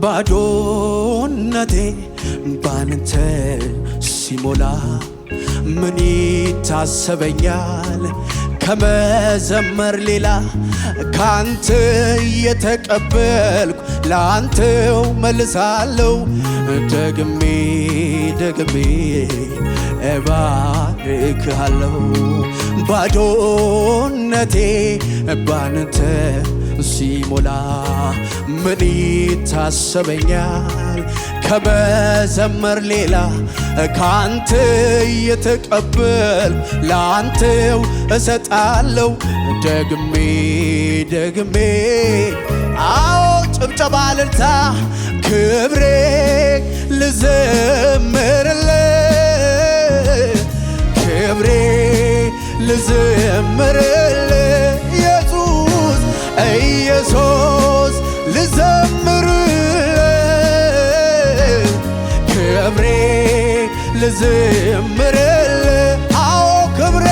ባዶነቴ ባንተ ሲሞላ ምን ይታሰበኛል ከመዘመር ሌላ ካንተ የተቀበልኩ ላንተው መልሳለሁ ደግሜ ደግሜ እባርክሃለሁ ባዶነቴ ባንተ ሲሞላ ምን ይታሰበኛል ከመዘመር ሌላ ካንተ የተቀበልኩ ላንተው እሰጣለሁ ደግሜ ደግሜ አዎ ጭብጨባ እልልታ ክብሬ ልዘምርልህ ክብሬ ልዘምርልህ ኢየሱስ ኢየሱስ ልዘምርልህ ክብሬ ልዘምርልህ አዎ ክብሬ